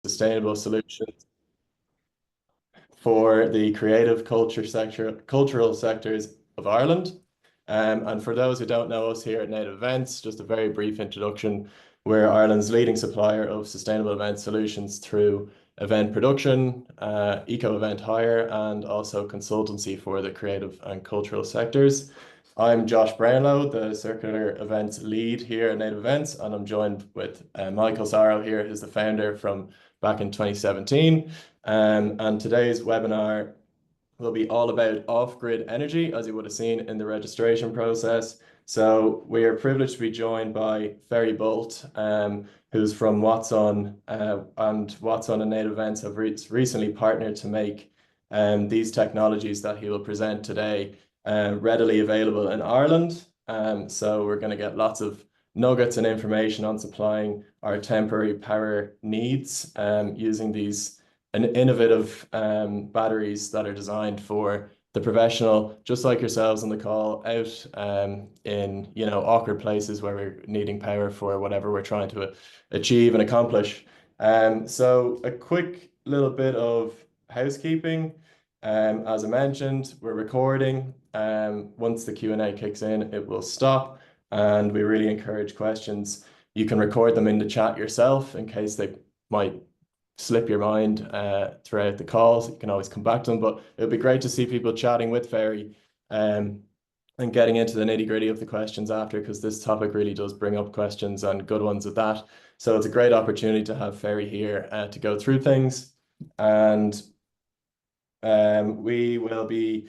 sustainable solutions for the creative cultural sectors of Ireland. And for those who don't know us here at Native Events, just a very brief introduction. We're Ireland's leading supplier of sustainable event solutions through event production, eco-event hire, and also consultancy for the creative and cultural sectors. I'm Josh Brownlow, the circular events lead here at Native Events, and I'm joined with Michael Sarrow here, who's the founder from back in 2017. And today's webinar will be all about off-grid energy, as you would have seen in the registration process. So we are privileged to be joined by Ferry Bolt, who's from Wattsun, and Wattsun and Native Events have recently partnered to make these technologies that he will present today readily available in Ireland. So we're going to get lots of nuggets and information on supplying our temporary power needs using these innovative batteries that are designed for the professional, just like yourselves on the call, out in awkward places where we're needing power for whatever we're trying to achieve and accomplish. So a quick little bit of housekeeping. As I mentioned, we're recording. Once the Q&A kicks in, it will stop, and we really encourage questions. You can record them in the chat yourself in case they might slip your mind throughout the calls. You can always come back to them, but it would be great to see people chatting with Ferry and getting into the nitty-gritty of the questions after, because this topic really does bring up questions, and good ones at that. So it's a great opportunity to have Ferry here to go through things. And we will be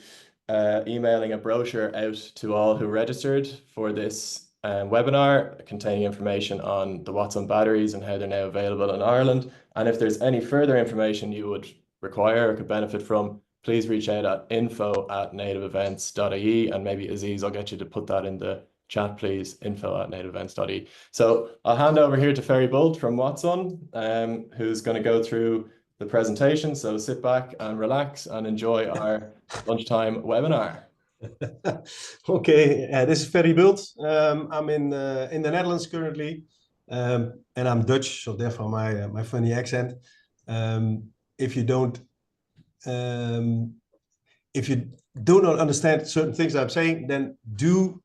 emailing a brochure out to all who registered for this webinar containing information on the Wattsun batteries and how they're now available in Ireland. And if there's any further information you would require or could benefit from, please reach out at info@nativeevents.ie, and maybe Aziz, I'll get you to put that in the chat, please, info@nativeevents.ie. So I'll hand over here to Ferry Bolt from Wattsun, who's going to go through the presentation. So sit back and relax and enjoy our lunchtime webinar. Okay, this is Ferry Bolt. I'm in the Netherlands currently, and I'm Dutch, so therefore my funny accent. If you don't not understand certain things I'm saying, then do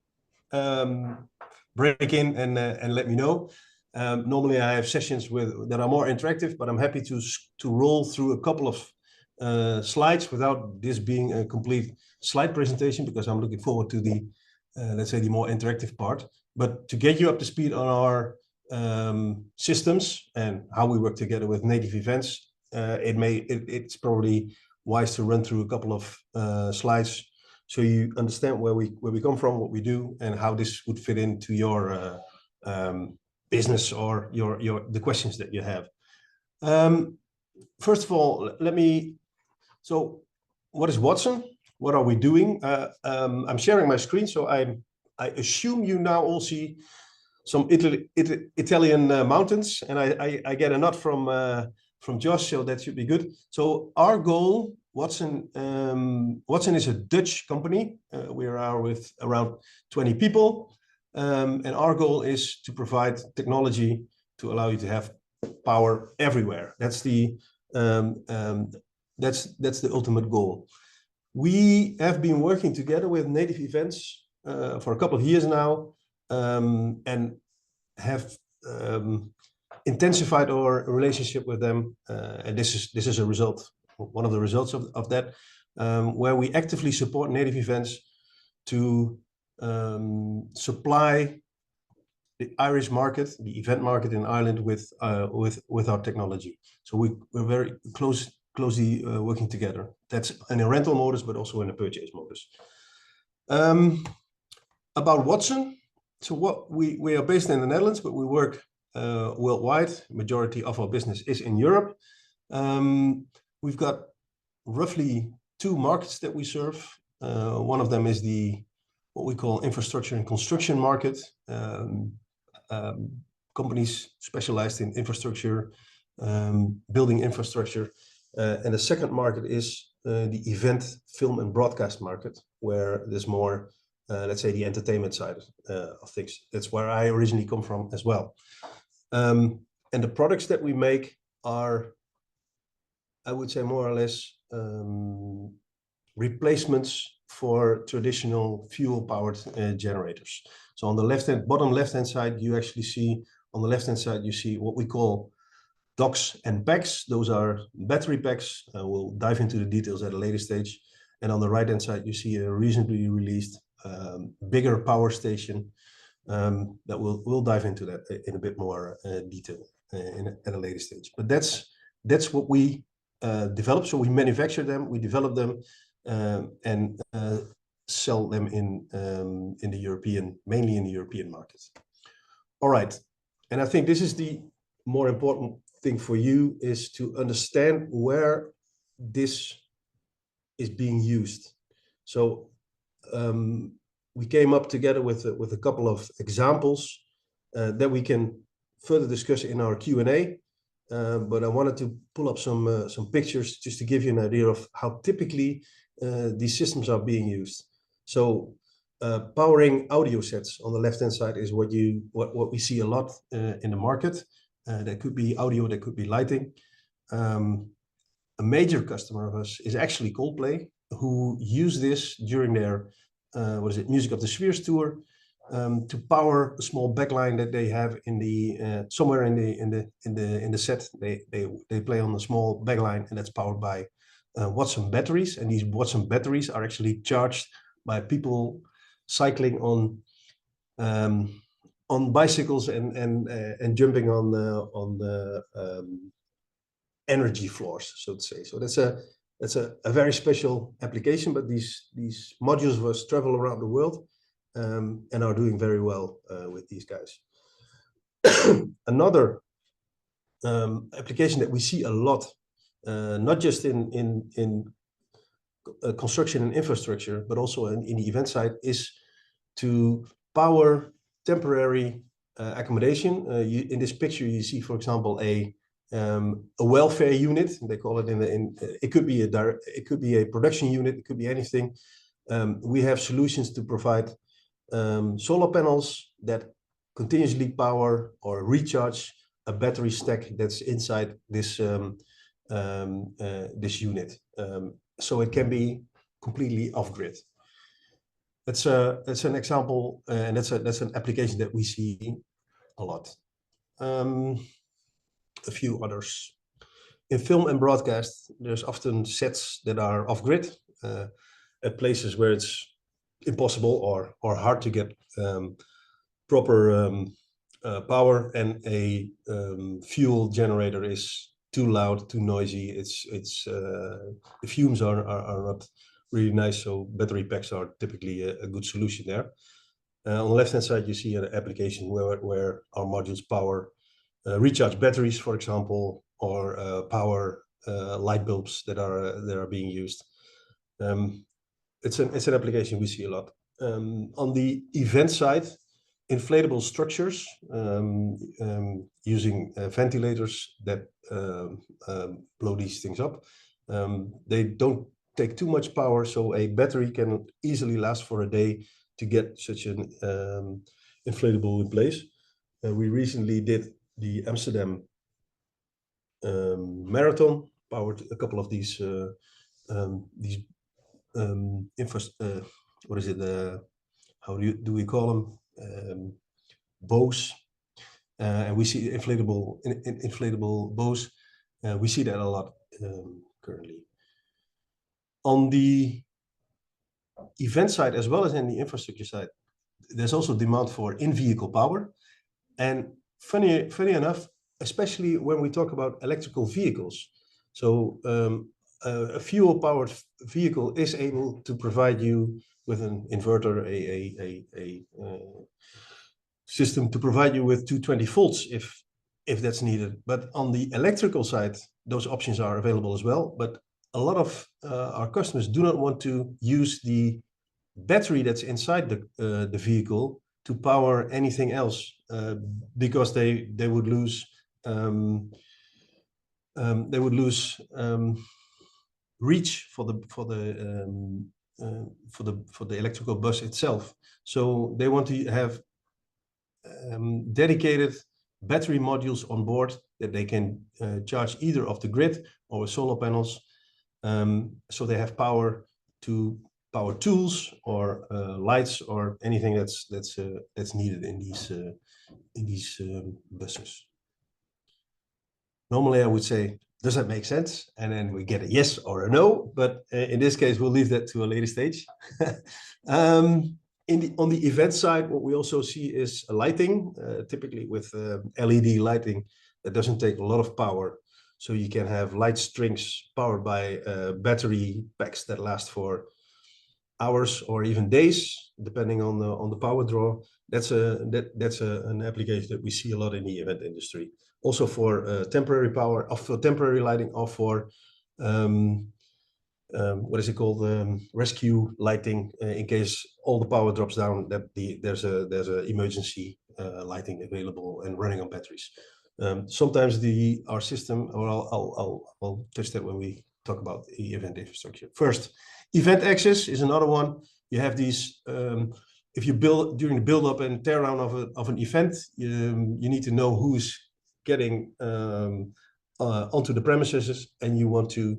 break in and let me know. Normally I have sessions that are more interactive, but I'm happy to roll through a couple of slides without this being a complete slide presentation, because I'm looking forward to the let's say the more interactive part. But to get you up to speed on our systems and how we work together with Native Events, it's probably wise to run through a couple of slides so you understand where we come from, what we do, and how this would fit into your business or the questions that you have. First of all, so what is Wattsun? What are we doing? I'm sharing my screen, so I assume you now all see some Italian mountains, and I get a nod from Josh, so that should be good. So our goal, Wattsun is a Dutch company. We are with around 20 people, and our goal is to provide technology to allow you to have power everywhere. That's the ultimate goal. We have been working together with Native Events for a couple of years now, and have intensified our relationship with them. And this is a result, one of the results of that, where we actively support Native Events to supply the Irish market, the event market in Ireland, with our technology. So we're very closely working together. That's in a rental modus, but also in a purchase modus. About Wattsun, so we are based in the Netherlands, but we work worldwide. Majority of our business is in Europe. We've got roughly 2 markets that we serve. One of them is what we call infrastructure and construction market. Companies specialized in infrastructure, building infrastructure. And the second market is the event, film and broadcast market, where there's more, let's say, the entertainment side of things. That's where I originally come from as well. And the products that we make are, I would say, more or less replacements for traditional fuel-powered generators. So on the bottom left-hand side, you actually see, on the left-hand side, you see what we call docks and packs. Those are battery packs. We'll dive into the details at a later stage. And on the right-hand side, you see a recently released bigger power station that we'll dive into that in a bit more detail at a later stage. But that's what we develop. So we manufacture them, we develop them, and sell them in the European, mainly in the European market. All right, and I think this is the more important thing for you, is to understand where this is being used. So we came up together with a couple of examples that we can further discuss in our Q&A. But I wanted to pull up some pictures just to give you an idea of how typically these systems are being used. So powering audio sets on the left-hand side is what we see a lot in the market. That could be audio, that could be lighting. A major customer of us is actually Coldplay, who use this during their Music of the Spheres tour, to power a small backline that they have in the somewhere in the set. They play on a small backline, and that's powered by Wattsun batteries. And these Wattsun batteries are actually charged by people cycling on bicycles and jumping on the energy floors, so to say. So that's a very special application. But these modules of us travel around the world and are doing very well with these guys. Another application that we see a lot, not just in construction and infrastructure, but also in the event side, is to power temporary accommodation. In this picture, you see, for example, a welfare unit. They call it it could be a production unit. It could be anything. We have solutions to provide solar panels that continuously power or recharge a battery stack that's inside this this unit, so it can be completely off-grid. That's an example, and that's an application that we see a lot. A few others. In film and broadcast, there's often sets that are off-grid at places where it's impossible or hard to get proper power, and a fuel generator is too loud, too noisy. The fumes are not really nice, so battery packs are typically a good solution there. On the left-hand side, you see an application where our modules power recharge batteries, for example, or power light bulbs that are being used. It's an application we see a lot. On the event side, inflatable structures using ventilators that blow these things up. They don't take too much power, so a battery can easily last for a day to get such an inflatable in place. We recently did the Amsterdam marathon, powered a couple of these what is it? How do we call them? Bows. And we see inflatable bows. We see that a lot currently. On the event side, as well as in the infrastructure side, there's also demand for in-vehicle power. And funny enough, especially when we talk about electrical vehicles. So a fuel-powered vehicle is able to provide you with an inverter, a system to provide you with 220 volts if that's needed. But on the electrical side, those options are available as well. But a lot of our customers do not want to use the battery that's inside the vehicle to power anything else, because they would lose reach for the electrical bus itself. So they want to have dedicated battery modules on board that they can charge either off the grid or with solar panels. So they have power to power tools or lights or anything that's needed in these buses. Normally, I would say, does that make sense? And then we get a yes or a no. But in this case, we'll leave that to a later stage. On the event side, what we also see is lighting, typically with LED lighting that doesn't take a lot of power. So you can have light strings powered by battery packs that last for hours or even days, depending on the power draw. That's an application that we see a lot in the event industry. Also for temporary power, or for temporary lighting, or for what is it called? Rescue lighting, in case all the power drops down, that there's a emergency lighting available and running on batteries. Sometimes our system, or I'll touch that when we talk about the event infrastructure. First, event access is another one. You have these. If you build during the build-up and teardown of an event, you need to know who's getting onto the premises, and you want to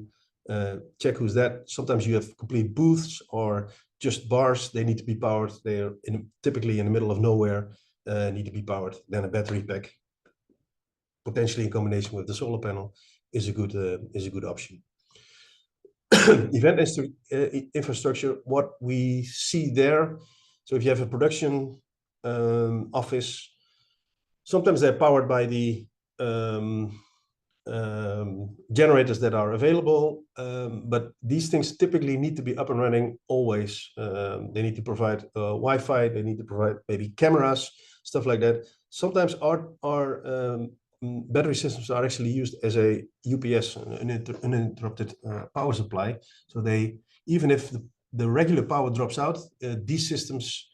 check who's that. Sometimes you have complete booths or just bars. They need to be powered. They are typically in the middle of nowhere, need to be powered. Then a battery pack, potentially in combination with the solar panel, is a good option. Event infrastructure, what we see there. So if you have a production office, sometimes they're powered by the generators that are available, but these things typically need to be up and running always. They need to provide Wi-Fi, they need to provide maybe cameras, stuff like that. Sometimes our battery systems are actually used as a UPS, an uninterrupted power supply. So they, even if the regular power drops out, these systems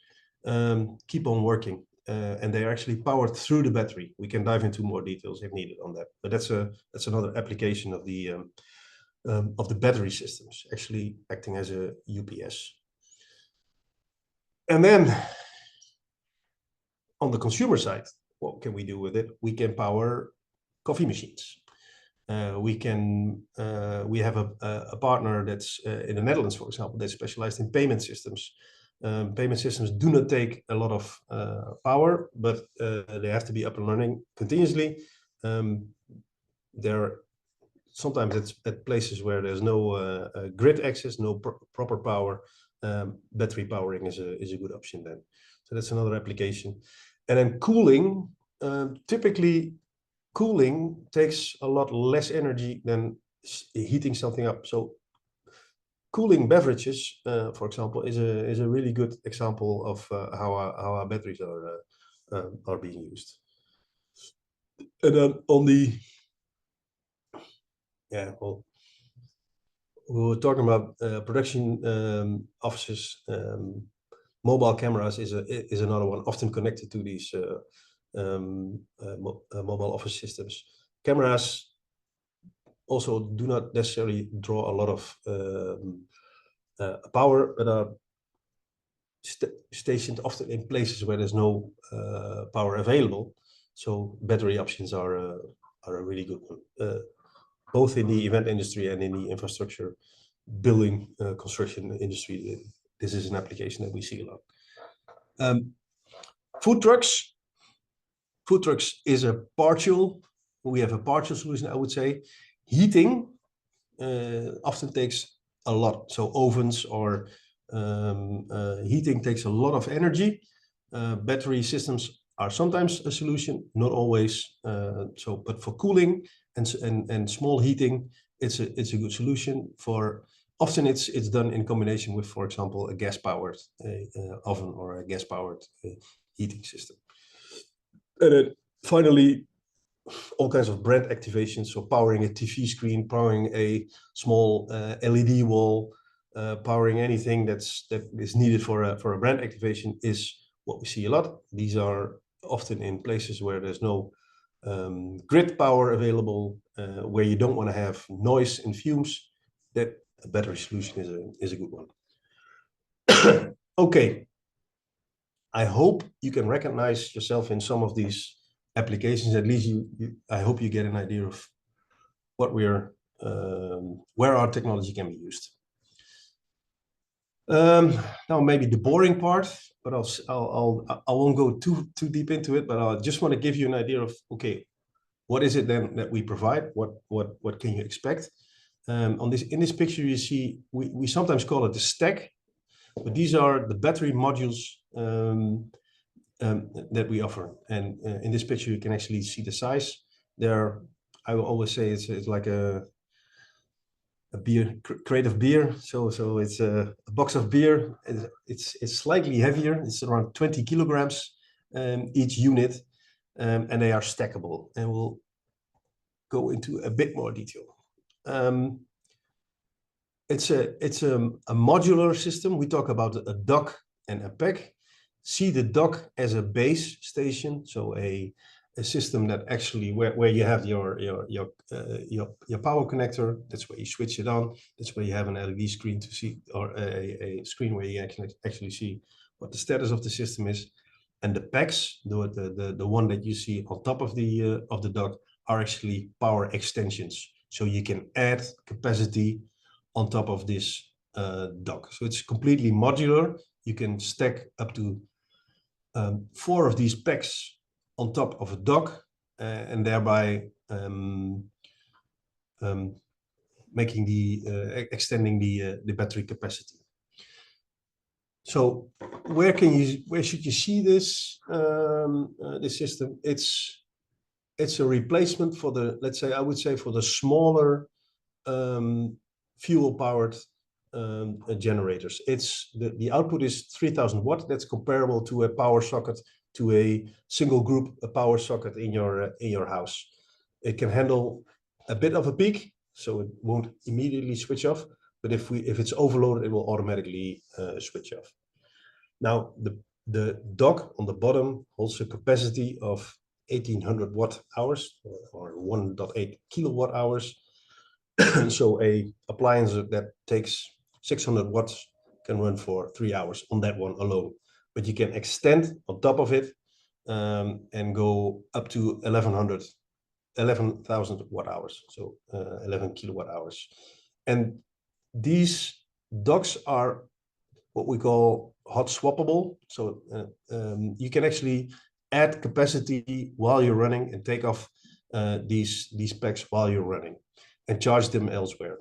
keep on working. And they are actually powered through the battery. We can dive into more details if needed on that. But that's another application of the battery systems, actually acting as a UPS. And then on the consumer side, what can we do with it? We can power coffee machines. We have a partner that's in the Netherlands, for example, that's specialized in payment systems. Payment systems do not take a lot of power, but they have to be up and running continuously. Sometimes it's at places where there's no grid access, no proper power. Battery powering is a good option then. So that's another application. And then cooling, typically cooling takes a lot less energy than heating something up. So cooling beverages, for example, is a really good example of how our batteries are being used. And then on the we were talking about production offices. Mobile cameras is another one, often connected to these mobile office systems. Cameras also do not necessarily draw a lot of power, but are stationed often in places where there's no power available. So battery options are a really good one, both in the event industry and in the infrastructure building construction industry. This is an application that we see a lot. Food trucks. Food trucks is a partial. We have a partial solution, I would say. Heating often takes a lot. So ovens or heating takes a lot of energy. Battery systems are sometimes a solution, not always. But for cooling and small heating, it's a good solution. Often it's done in combination with, for example, a gas-powered oven or a gas-powered heating system. And then finally, all kinds of brand activations. So powering a TV screen, powering a small LED wall, powering anything that is needed for a brand activation is what we see a lot. These are often in places where there's no grid power available, where you don't want to have noise and fumes. That a battery solution is a good one. Okay. I hope you can recognize yourself in some of these applications. At least I hope you get an idea of what we're where our technology can be used. Now maybe the boring part, but I won't go too deep into it. But I just want to give you an idea of, okay, what is it then that we provide? What can you expect? In this picture you see we sometimes call it the stack, but these are the battery modules that we offer. And in this picture you can actually see the size. I will always say it's like a crate of beer. So it's a box of beer. It's slightly heavier. It's around 20 kilograms each unit, and they are stackable. And we'll go into a bit more detail. It's a modular system. We talk about a dock and a pack. See the dock as a base station, so a system that actually where you have your power connector. That's where you switch it on. That's where you have an LED screen to see, or a screen where you actually see what the status of the system is. And the packs, the one that you see on top of the dock, are actually power extensions. So you can add capacity on top of this dock. So it's completely modular. You can stack up to 4 of these packs on top of a dock, and thereby making extending the battery capacity. So where should you see this this system? It's a replacement for the, let's say, I would say, for the smaller fuel powered generators. The output is 3000 watt. That's comparable to a power socket, to a single group power socket in your house. It can handle a bit of a peak, so it won't immediately switch off. But if it's overloaded, it will automatically switch off. Now the dock on the bottom holds a capacity of 1800 watt hours, or 1.8 kilowatt hours. So a appliance that takes 600 watts can run for 3 hours on that one alone. But you can extend on top of it and go up to 11,000 watt hours, so 11 kilowatt hours. And these docks are what we call hot swappable. So you can actually add capacity while you're running and take off these packs while you're running and charge them elsewhere.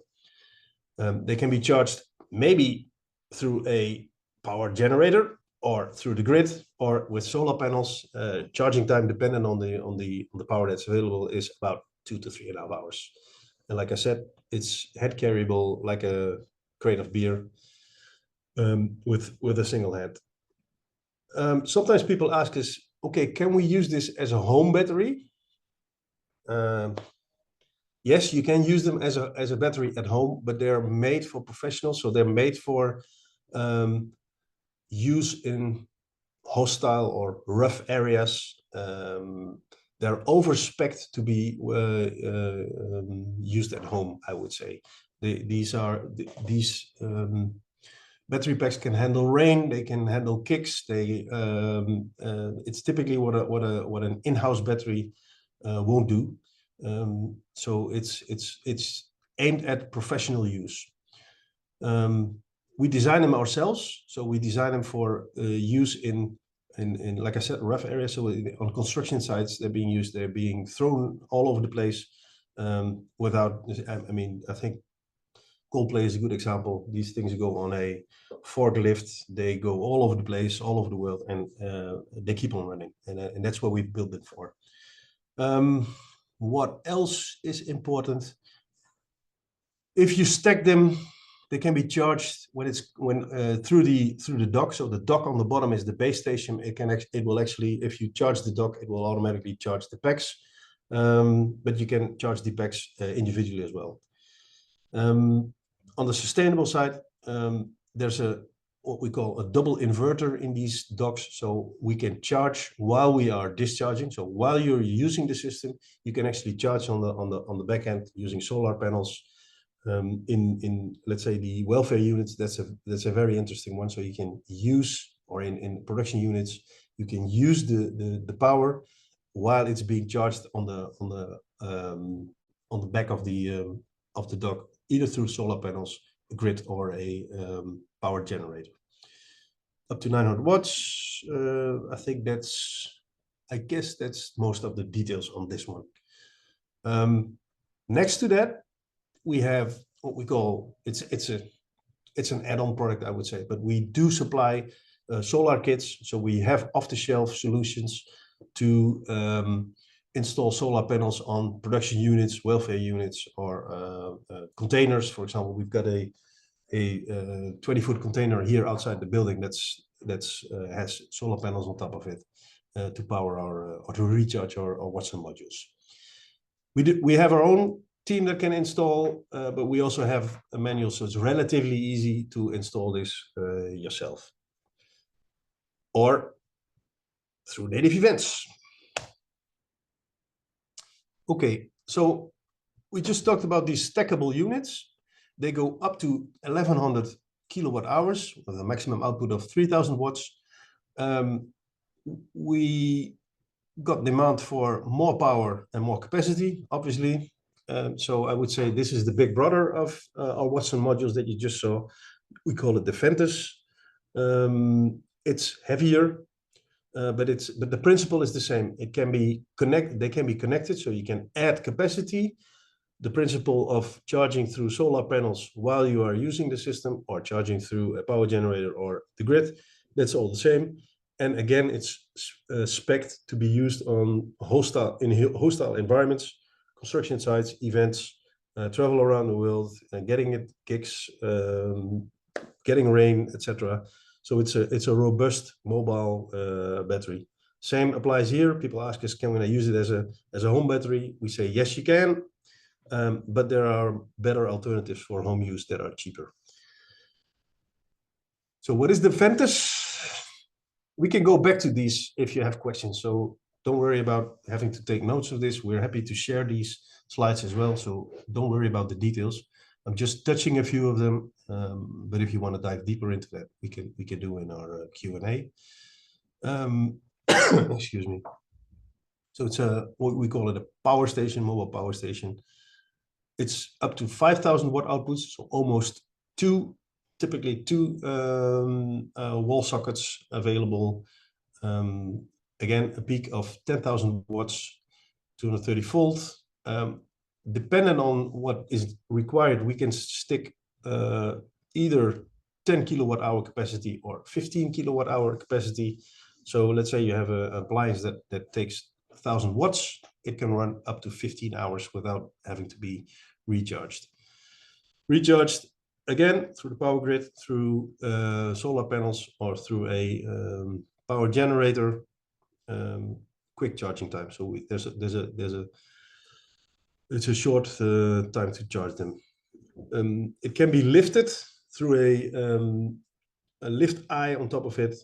They can be charged maybe through a power generator or through the grid or with solar panels. Charging time, depending on the power that's available, is about 2 to 3.5 hours. And like I said, it's head carryable like a crate of beer with a single head. Sometimes people ask us, okay, can we use this as a home battery? Yes, you can use them as a battery at home, but they're made for professionals. So they're made for use in hostile or rough areas. They're over-spec'd to be used at home, I would say. These battery packs can handle rain. They can handle kicks. It's typically what an in-house battery won't do. So it's aimed at professional use. We design them ourselves, so we design them for use in like I said, rough areas. So on construction sites, they're being used. They're being thrown all over the place without. I mean, I think Coldplay is a good example. These things go on a forklift. They go all over the place, all over the world, and they keep on running. And that's what we built it for. What else is important? If you stack them, they can be charged through the dock. So the dock on the bottom is the base station. It will actually, if you charge the dock, it will automatically charge the packs. But you can charge the packs individually as well. On the sustainable side, there's what we call a double inverter in these docks, so we can charge while we are discharging. So while you're using the system, you can actually charge on the back end using solar panels. In let's say the welfare units, that's a very interesting one. So you can use, or in production units, you can use the power while it's being charged on the back of the dock, either through solar panels, a grid, or a power generator. Up to 900 watts. I guess that's most of the details on this one. Next to that, we have what we call, it's an add-on product, I would say, but we do supply solar kits. So we have off-the-shelf solutions to install solar panels on production units, welfare units, or containers. For example, we've got a 20-foot container here outside the building that's has solar panels on top of it to power our or to recharge our Wattsun modules. We have our own team that can install, but we also have a manual, so it's relatively easy to install this yourself or through native events. Okay, so we just talked about these stackable units. They go up to 1100 kilowatt hours with a maximum output of 3000 watts. We got demand for more power and more capacity, obviously. So I would say this is the big brother of our Wattsun modules that you just saw. We call it the Ventus. It's heavier, but the principle is the same. They can be connected, so you can add capacity. The principle of charging through solar panels while you are using the system, or charging through a power generator or the grid, that's all the same. And again, it's spec'd to be used on hostile environments, construction sites, events, travel around the world, getting it gigs, getting rain, etc. So it's a robust mobile battery. Same applies here. People ask us, can I use it as a home battery? We say yes, you can. But there are better alternatives for home use that are cheaper. So what is the Ventus? We can go back to these if you have questions. So don't worry about having to take notes of this. We're happy to share these slides as well. So don't worry about the details. I'm just touching a few of them. But if you want to dive deeper into that, we can do in our Q&A. Excuse me. So it's what we call it a power station, mobile power station. It's up to 5,000 watt outputs, so almost typically two wall sockets available. Again, a peak of 10,000 watts, 230 volts. Depending on what is required, we can stick either 10 kilowatt hour capacity or 15 kilowatt hour capacity. So let's say you have an appliance that takes 1,000 watts. It can run up to 15 hours without having to be recharged. Recharged again through the power grid, through solar panels, or through a power generator. Quick charging time. So it's a short time to charge them. It can be lifted through a lift eye on top of it.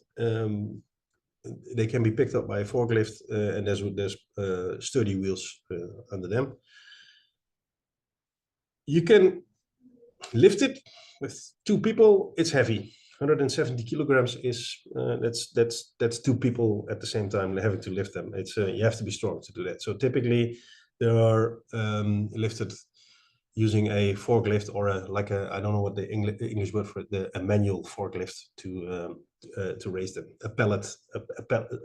They can be picked up by a forklift, and there's sturdy wheels under them. You can lift it with two people. It's heavy. 170 kilograms is that's two people at the same time having to lift them. It's you have to be strong to do that. So typically they are lifted using a forklift or I don't know what the English word for it, a manual forklift to raise them. A pallet,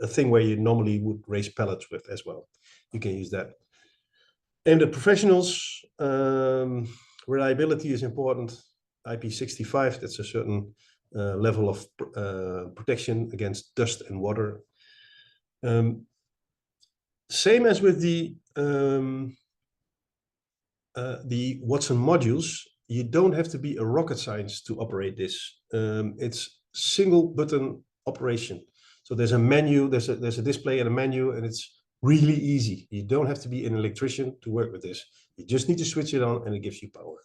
a thing where you normally would raise pallets with as well. You can use that. And the professionals, reliability is important. IP65, that's a certain level of protection against dust and water. Same as with the Wattsun modules, you don't have to be a rocket scientist to operate this. It's single button operation. So there's a menu, there's a display and a menu, and it's really easy. You don't have to be an electrician to work with this. You just need to switch it on and it gives you power.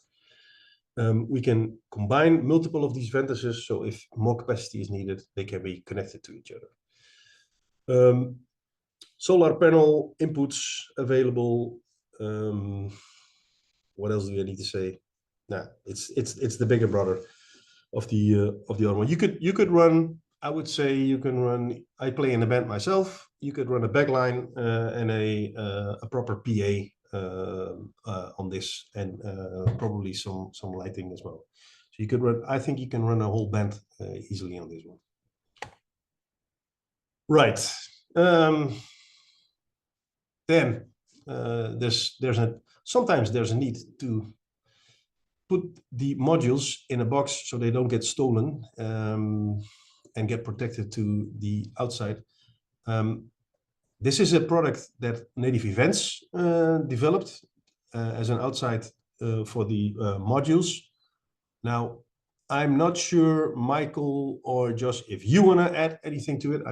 We can combine multiple of these Ventuses, so if more capacity is needed, they can be connected to each other. Solar panel inputs available. What else do I need to say? Nah, it's the bigger brother of the other one. You could run I would say you can run. I play in a band myself. You could run a backline and a proper PA on this, and probably some lighting as well. So you could run. I think you can run a whole band easily on this one. Right. Then sometimes there's a need to put the modules in a box so they don't get stolen and get protected to the outside. This is a product that Native Events developed as an outside for the modules. Now, I'm not sure, Michael or Josh, if you want to add anything to it.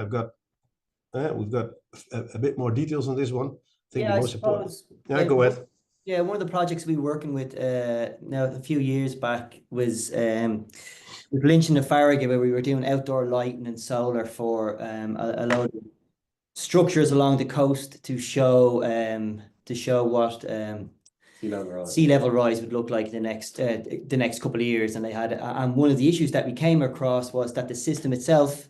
We've got a bit more details on this one. I think the most important. Yeah, go ahead. Yeah, one of the projects we were working with now a few years back was with Lynch and the Farragut, where we were doing outdoor lighting and solar for a load of structures along the coast to show what sea level rise would look like the next couple of years. And they had, and one of the issues that we came across was that the system itself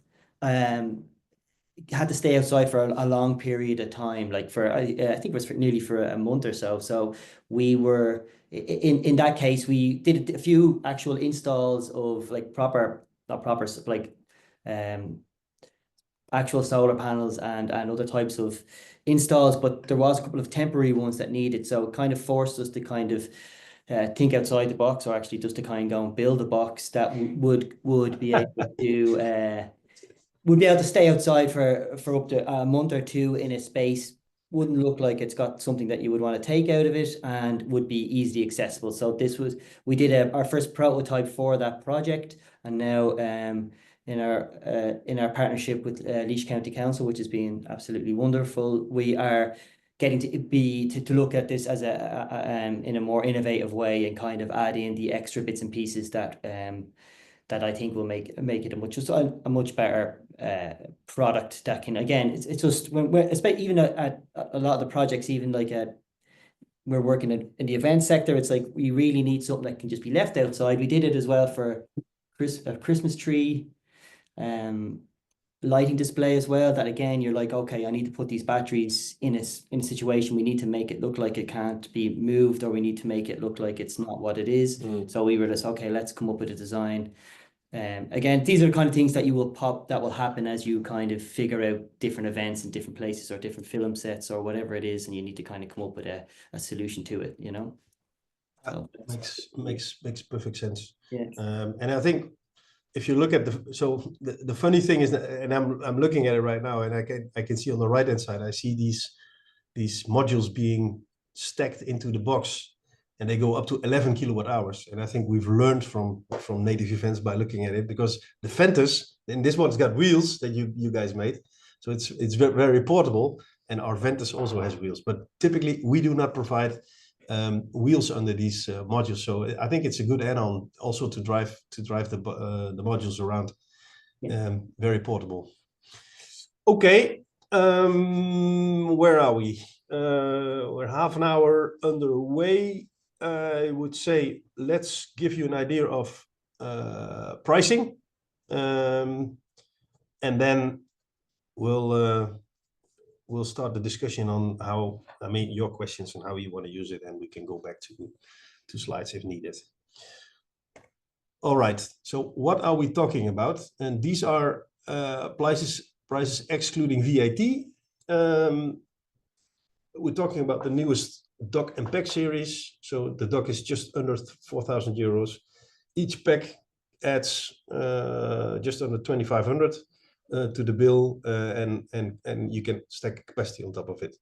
had to stay outside for a long period of time, like for I think it was nearly for a month or so. So we were in that case, we did a few actual installs of like actual solar panels and other types of installs, but there was a couple of temporary ones that needed. So it kind of forced us to kind of think outside the box, or actually just to kind of go and build a box that would be able to would be able to stay outside for up to a month or two in a space. Wouldn't look like it's got something that you would want to take out of it, and would be easily accessible. So we did our first prototype for that project, and now in our partnership with Laois County Council, which has been absolutely wonderful, we are getting to look at this as in a more innovative way, and kind of add in the extra bits and pieces that I think will make it a much better product. That can, again, it's just when especially even at a lot of the projects, even like we're working in the event sector, it's like we really need something that can just be left outside. We did it as well for a Christmas tree lighting display as well, that again you're like, okay, I need to put these batteries in a situation, we need to make it look like it can't be moved, or we need to make it look like it's not what it is. So we were just, okay, let's come up with a design. Again, these are the kind of things that will happen as you kind of figure out different events in different places, or different film sets, or whatever it is, and you need to kind of come up with a solution to it, you know. So makes perfect sense. Yeah. And I think if you look at the funny thing is that, and I'm looking at it right now, and I can see on the right hand side, I see these modules being stacked into the box, and they go up to 11 kilowatt hours. And I think we've learned from Native Events by looking at it, because the Ventus, and this one's got wheels that you guys made, so it's very, very portable, and our Ventus also has wheels, but typically we do not provide wheels under these modules. So I think it's a good add-on also to drive the modules around. Yeah. Very portable. Okay, where are we? We're half an hour underway. I would say let's give you an idea of pricing, and then we'll start the discussion on how, your questions and how you want to use it, and we can go back to slides if needed. All right, so what are we talking about? And these are prices excluding VAT. We're talking about the newest dock and pack series. So the dock is just under 4,000 euros. Each pack adds just under 2,500 to the bill, and you can stack capacity on top of it.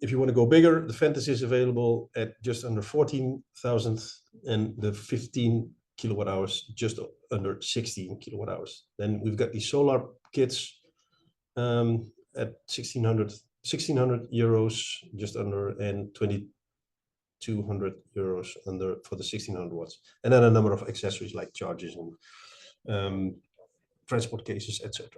If you want to go bigger, the Ventus is available at just under 14,000, and the 15 kilowatt hours just under 16 kilowatt hours. Then we've got these solar kits at 1,600 euros just under, and 2,200 euros under for the 1,600 watts. And then a number of accessories like chargers and transport cases, etc.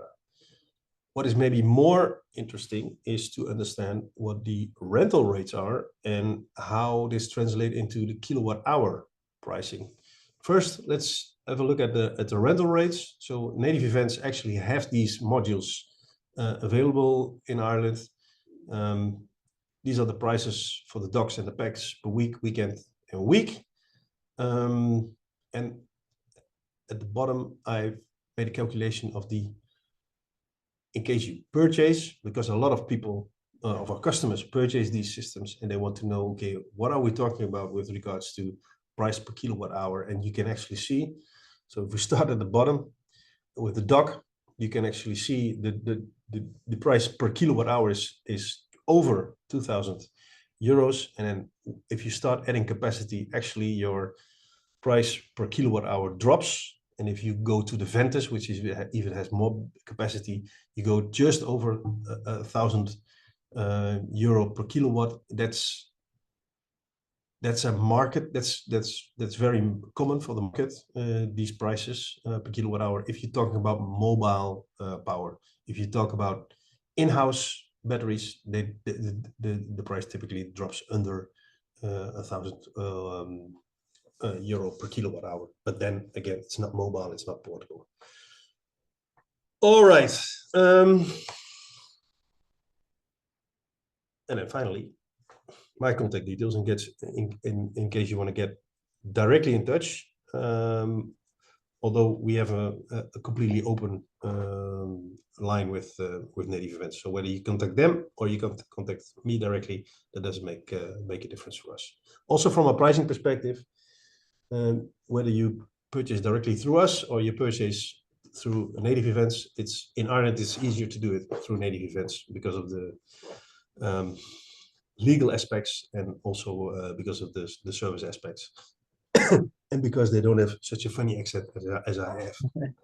What is maybe more interesting is to understand what the rental rates are and how this translates into the kilowatt hour pricing. First, let's have a look at the rental rates. So native events actually have these modules available in Ireland. These are the prices for the docks and the packs per week, weekend, and week. And at the bottom, I've made a calculation of in case you purchase, because a lot of people, of our customers, purchase these systems and they want to know, okay, what are we talking about with regards to price per kilowatt hour? And you can actually see. So if we start at the bottom with the dock, you can actually see the price per kilowatt hour is over 2,000 euros. And then if you start adding capacity, actually your price per kilowatt hour drops. And if you go to the Ventus, which even has more capacity, you go just over 1,000 euro per kilowatt. That's a market that's very common for the market. These prices per kilowatt hour. If you're talking about mobile power, if you talk about in-house batteries, the price typically drops under 1,000 euro per kilowatt hour. But then again, it's not mobile, it's not portable. All right. And then finally, my contact details in case you want to get directly in touch. Although we have a completely open line with native events. So whether you contact them or you contact me directly, that doesn't make a difference for us. Also from a pricing perspective, whether you purchase directly through us or you purchase through native events, in Ireland it's easier to do it through native events because of the legal aspects and also because of the service aspects and because they don't have such a funny accent as I have.